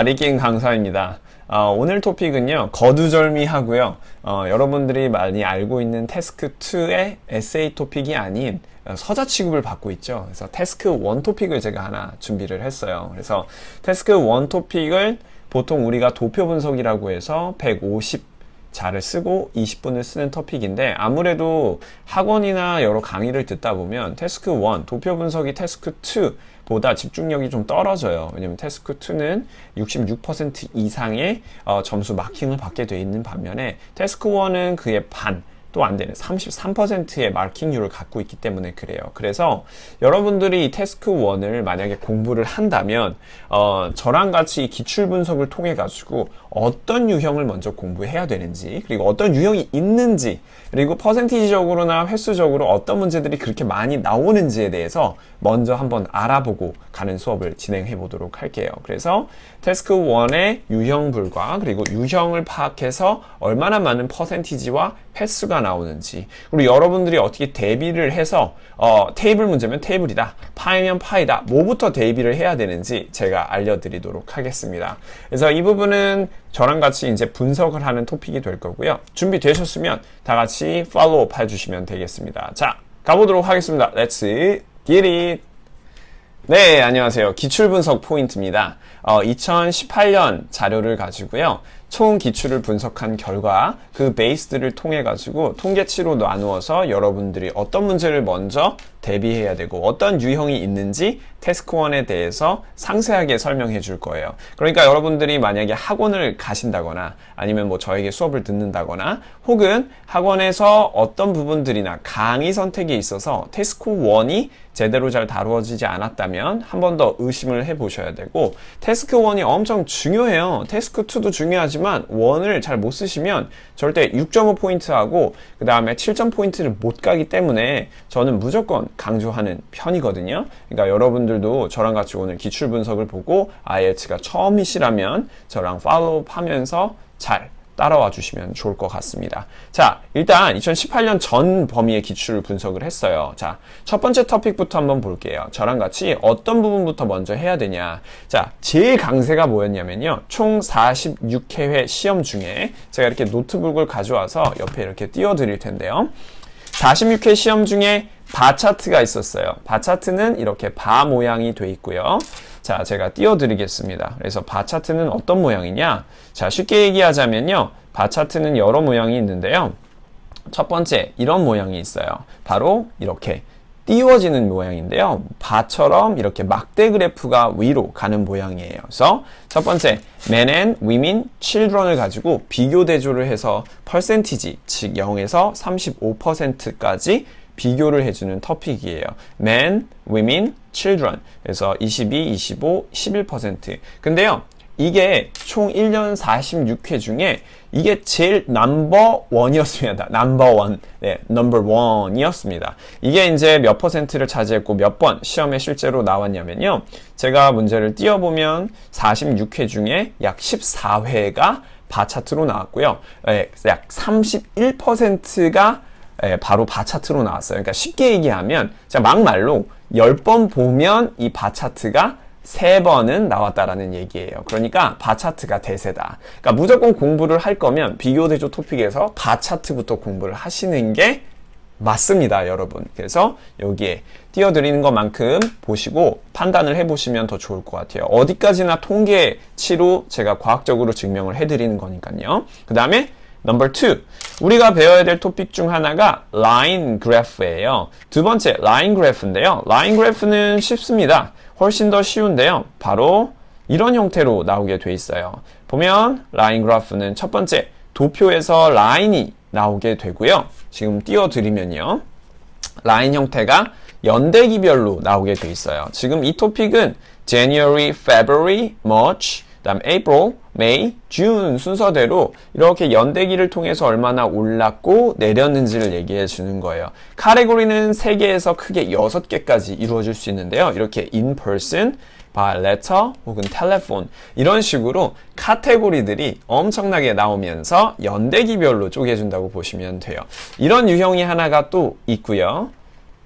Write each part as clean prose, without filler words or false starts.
리킹 강사입니다. 오늘 토픽은요, 거두절미하고요. 여러분들이 많이 알고 있는 태스크2의 에세이 토픽이 아닌 서자 취급을 받고 있죠. 그래서 태스크1 토픽을 제가 하나 준비를 했어요. 그래서 태스크1 토픽을 보통 우리가 도표 분석이라고 해서 150자를 쓰고 20분을 쓰는 토픽인데, 아무래도 학원이나 여러 강의를 듣다 보면 태스크1, 도표 분석이 태스크2 보다 집중력이 좀 떨어져요. 왜냐면 태스크2는 66% 이상의 점수 마킹을 받게 돼 있는 반면에 태스크1은 그의 반 또 안 되는 33%의 마킹률을 갖고 있기 때문에 그래요. 그래서 여러분들이 이 태스크1을 만약에 공부를 한다면 저랑 같이 이 기출 분석을 통해 가지고 어떤 유형을 먼저 공부해야 되는지, 그리고 어떤 유형이 있는지, 그리고 퍼센티지적으로나 횟수적으로 어떤 문제들이 그렇게 많이 나오는지에 대해서 먼저 한번 알아보고 가는 수업을 진행해 보도록 할게요. 그래서 태스크1의 유형불과, 그리고 유형을 파악해서 얼마나 많은 퍼센티지와 횟수가 나오는지, 그리고 여러분들이 어떻게 대비를 해서 테이블 문제면 테이블이다, 파이면 파이다, 뭐부터 대비를 해야 되는지 제가 알려드리도록 하겠습니다. 그래서 이 부분은 저랑 같이 이제 분석을 하는 토픽이 될 거고요. 준비되셨으면 다 같이 팔로우 해주시면 되겠습니다. 자, 가보도록 하겠습니다. Let's get it! 네, 안녕하세요. 기출분석 포인트입니다. 2018년 자료를 가지고요, 총 기출을 분석한 결과 그 베이스들을 통해 가지고 통계치로 나누어서 여러분들이 어떤 문제를 먼저 대비해야 되고 어떤 유형이 있는지 태스크1에 대해서 상세하게 설명해 줄 거예요. 그러니까 여러분들이 만약에 학원을 가신다거나 아니면 뭐 저에게 수업을 듣는다거나 혹은 학원에서 어떤 부분들이나 강의 선택에 있어서 태스크1이 제대로 잘 다루어지지 않았다면 한 번 더 의심을 해 보셔야 되고, 태스크1이 엄청 중요해요. 태스크2도 중요하지만 1을 잘 못 쓰시면 절대 6.5포인트하고 그 다음에 7.포인트를 못 가기 때문에 저는 무조건 강조하는 편이거든요. 그러니까 여러분들도 저랑 같이 오늘 기출 분석을 보고 IELTS가 처음이시라면 저랑 팔로우 하면서 잘 따라와 주시면 좋을 것 같습니다. 자, 일단 2018년 전 범위의 기출을 분석을 했어요. 자, 첫 번째 토픽부터 한번 볼게요. 저랑 같이 어떤 부분부터 먼저 해야 되냐. 자, 제일 강세가 뭐였냐면요, 총 46회회 시험 중에 제가 이렇게 노트북을 가져와서 옆에 이렇게 띄워 드릴 텐데요, 46회 시험 중에 바 차트가 있었어요. 바 차트는 이렇게 바 모양이 돼 있고요. 자, 제가 띄워드리겠습니다. 그래서 바 차트는 어떤 모양이냐? 자, 쉽게 얘기하자면요, 바 차트는 여러 모양이 있는데요, 첫 번째 이런 모양이 있어요. 바로 이렇게 띄워지는 모양인데요, 바처럼 이렇게 막대 그래프가 위로 가는 모양이에요. 그래서 첫 번째 men and women, children을 가지고 비교 대조를 해서 퍼센티지, 즉 0에서 35%까지 비교를 해주는 토픽이에요. men, women, children. 그래서 22, 25, 11%. 근데요, 이게 총 1년 46회 중에 이게 제일 넘버 원이었습니다. 넘버 원. 네, 넘버 원이었습니다. 이게 이제 몇 퍼센트를 차지했고 몇 번 시험에 실제로 나왔냐면요, 제가 문제를 띄워보면 46회 중에 약 14회가 바 차트로 나왔고요. 약 31%가 바로 바 차트로 나왔어요. 그러니까 쉽게 얘기하면, 자, 막말로 10번 보면 이 바 차트가 3번은 나왔다라는 얘기예요. 그러니까 바 차트가 대세다. 그러니까 무조건 공부를 할 거면 비교대조 토픽에서 바 차트부터 공부를 하시는 게 맞습니다, 여러분. 그래서 여기에 띄워드리는 것만큼 보시고 판단을 해보시면 더 좋을 것 같아요. 어디까지나 통계치로 제가 과학적으로 증명을 해드리는 거니까요. 그 다음에 넘버 2, 우리가 배워야 될 토픽 중 하나가 라인 그래프예요. 두 번째 라인 그래프인데요, 라인 그래프는 쉽습니다. 훨씬 더 쉬운데요, 바로 이런 형태로 나오게 돼 있어요. 보면 라인 그래프는 첫 번째 도표에서 라인이 나오게 되고요, 지금 띄워드리면요, 라인 형태가 연대기별로 나오게 돼 있어요. 지금 이 토픽은 January, February, March, 그다음 April, May, June 순서대로 이렇게 연대기를 통해서 얼마나 올랐고 내렸는지를 얘기해 주는 거예요. 카테고리는 3개에서 크게 6개까지 이루어질 수 있는데요, 이렇게 in person, by letter 혹은 telephone, 이런 식으로 카테고리들이 엄청나게 나오면서 연대기별로 쪼개준다고 보시면 돼요. 이런 유형이 하나가 또 있고요.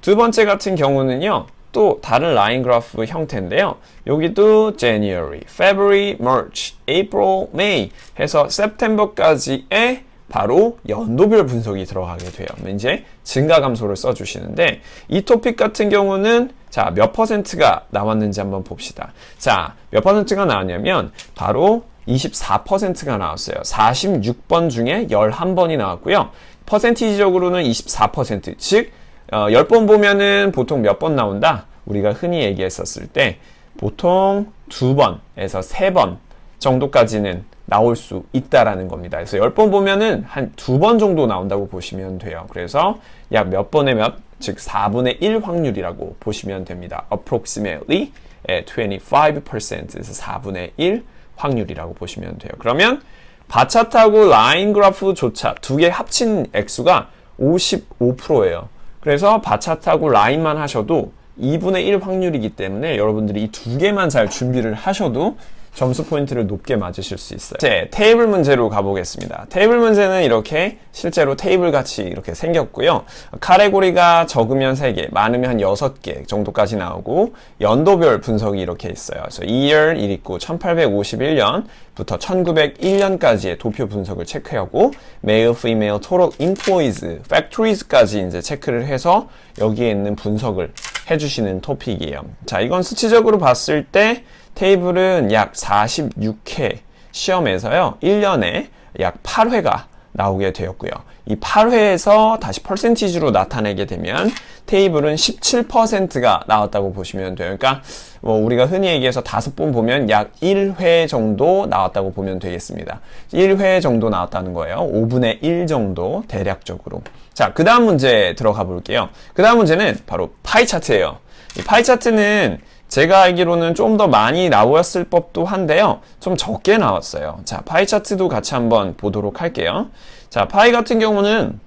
두 번째 같은 경우는요, 또 다른 라인 그래프 형태인데요. 여기도 January, February, March, April, May 해서 September까지의 바로 연도별 분석이 들어가게 돼요. 이제 증가 감소를 써주시는데 이 토픽 같은 경우는 자, 몇 퍼센트가 나왔는지 한번 봅시다. 자, 몇 퍼센트가 나왔냐면 바로 24%가 나왔어요. 46번 중에 11번이 나왔고요. 퍼센티지적으로는 24%, 즉 10번 보면은 보통 몇 번 나온다? 우리가 흔히 얘기했었을 때 보통 2번에서 3번 정도까지는 나올 수 있다라는 겁니다. 그래서 10번 보면은 한 2번 정도 나온다고 보시면 돼요. 그래서 약 몇 번의 몇, 즉 4분의 1 확률이라고 보시면 됩니다. Approximately 25%에서 4분의 1 확률이라고 보시면 돼요. 그러면 바차트하고 라인 그래프조차 두 개 합친 액수가 55%예요. 그래서 바차트하고 라인만 하셔도 2분의 1 확률이기 때문에 여러분들이 이 두 개만 잘 준비를 하셔도 점수 포인트를 높게 맞으실 수 있어요. 이제 테이블 문제로 가보겠습니다. 테이블 문제는 이렇게 실제로 테이블 같이 이렇게 생겼고요. 카테고리가 적으면 3개, 많으면 한 6개 정도까지 나오고 연도별 분석이 이렇게 있어요. 그래서 2열 1 있고 1851년부터 1901년까지의 도표 분석을 체크하고 male, female, total employees, factories까지 이제 체크를 해서 여기에 있는 분석을 해주시는 토픽이에요. 자, 이건 수치적으로 봤을 때 테이블은 약 46회 시험에서요. 1년에 약 8회가 나오게 되었고요. 이 8회에서 다시 퍼센티지로 나타내게 되면 테이블은 17%가 나왔다고 보시면 돼요. 그러니까 뭐 우리가 흔히 얘기해서 5번 보면 약 1회 정도 나왔다고 보면 되겠습니다. 1회 정도 나왔다는 거예요. 5분의 1 정도 대략적으로. 자, 그 다음 문제 들어가 볼게요. 그 다음 문제는 바로 파이 차트예요. 이 파이 차트는 제가 알기로는 좀 더 많이 나왔을 법도 한데요. 좀 적게 나왔어요. 자, 파이 차트도 같이 한번 보도록 할게요. 자, 파이 같은 경우는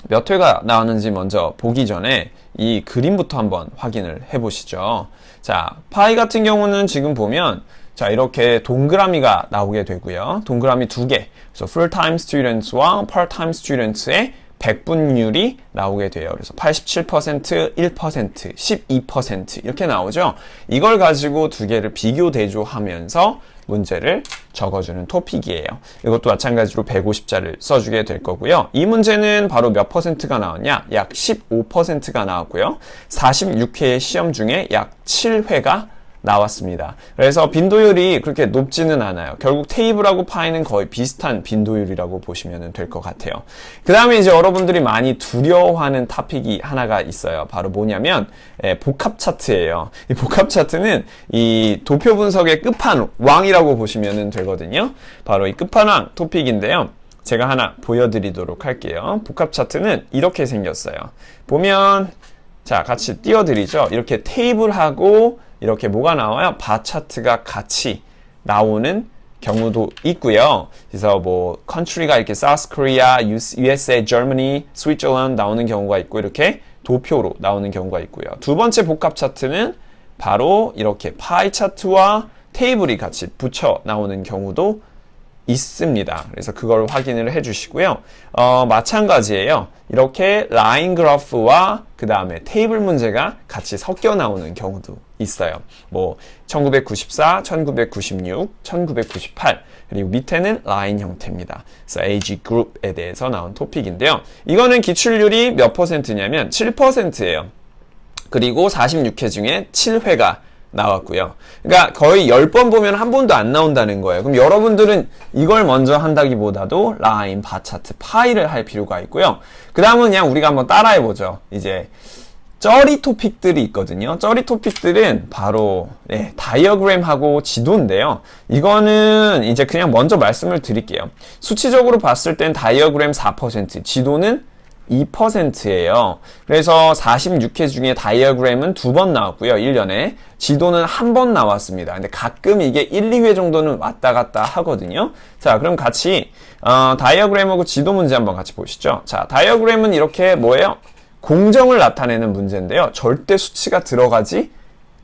몇 회가 나왔는지 먼저 보기 전에 이 그림부터 한번 확인을 해 보시죠. 자, 파이 같은 경우는 지금 보면 자, 이렇게 동그라미가 나오게 되고요. 동그라미 2개. 그래서 full-time students와 part-time students의 백분율이 나오게 돼요. 그래서 87%, 1%, 12% 이렇게 나오죠. 이걸 가지고 두 개를 비교 대조하면서 문제를 적어주는 토픽이에요. 이것도 마찬가지로 150자를 써주게 될 거고요. 이 문제는 바로 몇 퍼센트가 나왔냐? 약 15%가 나왔고요. 46회의 시험 중에 약 7회가 나왔습니다. 그래서 빈도율이 그렇게 높지는 않아요. 결국 테이블하고 파이는 거의 비슷한 빈도율이라고 보시면 될 것 같아요. 그 다음에 이제 여러분들이 많이 두려워하는 토픽이 하나가 있어요. 바로 뭐냐면 복합 차트예요. 이 복합 차트는 이 도표 분석의 끝판왕이라고 보시면 되거든요. 바로 이 끝판왕 토픽인데요. 제가 하나 보여드리도록 할게요. 복합 차트는 이렇게 생겼어요. 보면 자, 같이 띄워드리죠. 이렇게 테이블하고 이렇게 뭐가 나와요? 바 차트가 같이 나오는 경우도 있고요. 그래서 뭐 country가 이렇게 South Korea, USA, Germany, Switzerland 나오는 경우가 있고 이렇게 도표로 나오는 경우가 있고요. 두 번째 복합 차트는 바로 이렇게 파이 차트와 테이블이 같이 붙여 나오는 경우도 있습니다. 그래서 그걸 확인을 해주시고요. 마찬가지예요. 이렇게 라인 그래프와 그 다음에 테이블 문제가 같이 섞여 나오는 경우도 있어요. 뭐 1994, 1996, 1998 그리고 밑에는 라인 형태입니다. 그래서 age group에 대해서 나온 토픽인데요. 이거는 기출률이 몇 퍼센트냐면 7%예요. 그리고 46회 중에 7회가 나왔고요. 그러니까 거의 10번 보면 한 번도 안 나온다는 거예요. 그럼 여러분들은 이걸 먼저 한다기보다도 라인, 바 차트, 파이를 할 필요가 있고요. 그 다음은 그냥 우리가 한번 따라해보죠. 이제 쩌리 토픽들이 있거든요. 쩌리 토픽들은 바로 다이어그램하고 지도인데요. 이거는 이제 그냥 먼저 말씀을 드릴게요. 수치적으로 봤을 땐 다이어그램 4%, 지도는 2%예요. 그래서 46회 중에 다이어그램은 2번 나왔고요. 1년에. 지도는 1번 나왔습니다. 근데 가끔 이게 1, 2회 정도는 왔다 갔다 하거든요. 자, 그럼 같이 다이어그램하고 지도 문제 한번 같이 보시죠. 자, 다이어그램은 이렇게 뭐예요? 공정을 나타내는 문제인데요. 절대 수치가 들어가지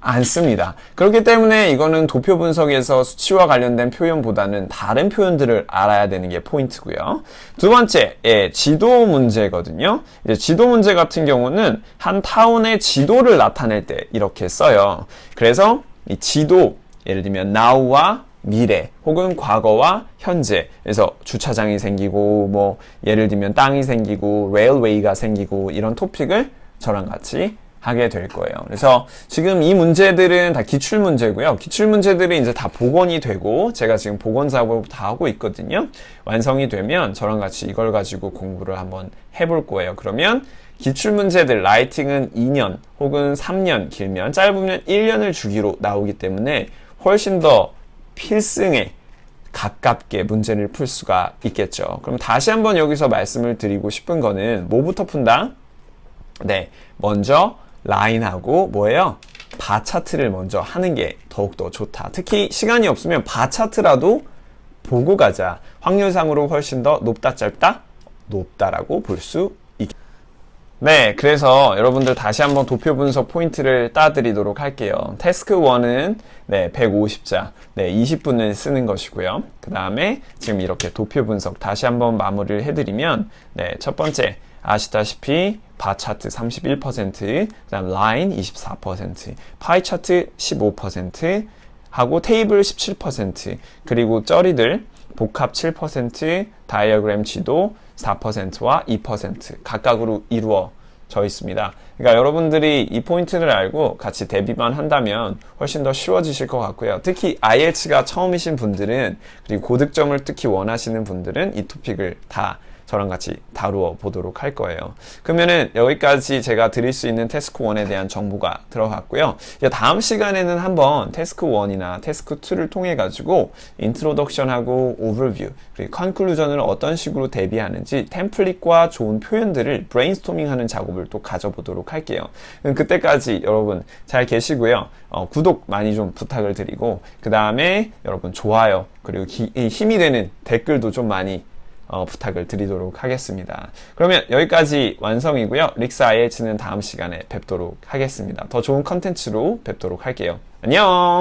않습니다. 그렇기 때문에 이거는 도표 분석에서 수치와 관련된 표현보다는 다른 표현들을 알아야 되는 게 포인트고요. 두 번째, 지도 문제거든요. 이제 지도 문제 같은 경우는 한 타운의 지도를 나타낼 때 이렇게 써요. 그래서 이 지도, 예를 들면 now와 미래 혹은 과거와 현재, 그래서 주차장이 생기고 뭐 예를 들면 땅이 생기고 레일웨이가 생기고 이런 토픽을 저랑 같이 하게 될 거예요. 그래서 지금 이 문제들은 다 기출 문제고요. 기출 문제들이 이제 다 복원이 되고 제가 지금 복원 작업을 다 하고 있거든요. 완성이 되면 저랑 같이 이걸 가지고 공부를 한번 해볼 거예요. 그러면 기출 문제들 라이팅은 2년 혹은 3년, 길면 짧으면 1년을 주기로 나오기 때문에 훨씬 더 필승에 가깝게 문제를 풀 수가 있겠죠. 그럼 다시 한번 여기서 말씀을 드리고 싶은 거는 뭐부터 푼다? 네, 먼저 라인하고 뭐예요? 바 차트를 먼저 하는 게 더욱더 좋다. 특히 시간이 없으면 바 차트라도 보고 가자. 확률상으로 훨씬 더 높다, 짧다? 높다라고 볼 수 있겠다. 네, 그래서 여러분들 다시 한번 도표 분석 포인트를 따드리도록 할게요. 태스크 1은 150자, 20분을 쓰는 것이고요. 그 다음에 지금 이렇게 도표 분석 다시 한번 마무리를 해드리면, 첫 번째, 아시다시피 바 차트 31%, 그다음 라인 24%, 파이 차트 15% 하고 테이블 17%, 그리고 쩌리들 복합 7%, 다이어그램 지도 4%와 2% 각각으로 이루어져 있습니다. 그러니까 여러분들이 이 포인트를 알고 같이 대비만 한다면 훨씬 더 쉬워지실 것 같고요. 특히 IELTS가 처음이신 분들은, 그리고 고득점을 특히 원하시는 분들은 이 토픽을 다 저랑 같이 다루어 보도록 할 거예요. 그러면은 여기까지 제가 드릴 수 있는 태스크 1에 대한 정보가 들어갔고요. 이제 다음 시간에는 한번 태스크 1이나 태스크 2를 통해 가지고 인트로덕션하고 오버뷰, 그리고 컨클루전을 어떤 식으로 대비하는지 템플릿과 좋은 표현들을 브레인스토밍하는 작업을 또 가져보도록 할게요. 그럼 그때까지 여러분 잘 계시고요. 구독 많이 좀 부탁을 드리고, 그 다음에 여러분 좋아요, 그리고 힘이 되는 댓글도 좀 많이 부탁을 드리도록 하겠습니다. 그러면 여기까지 완성이고요. 릭스 IELTS는 다음 시간에 뵙도록 하겠습니다. 더 좋은 컨텐츠로 뵙도록 할게요. 안녕!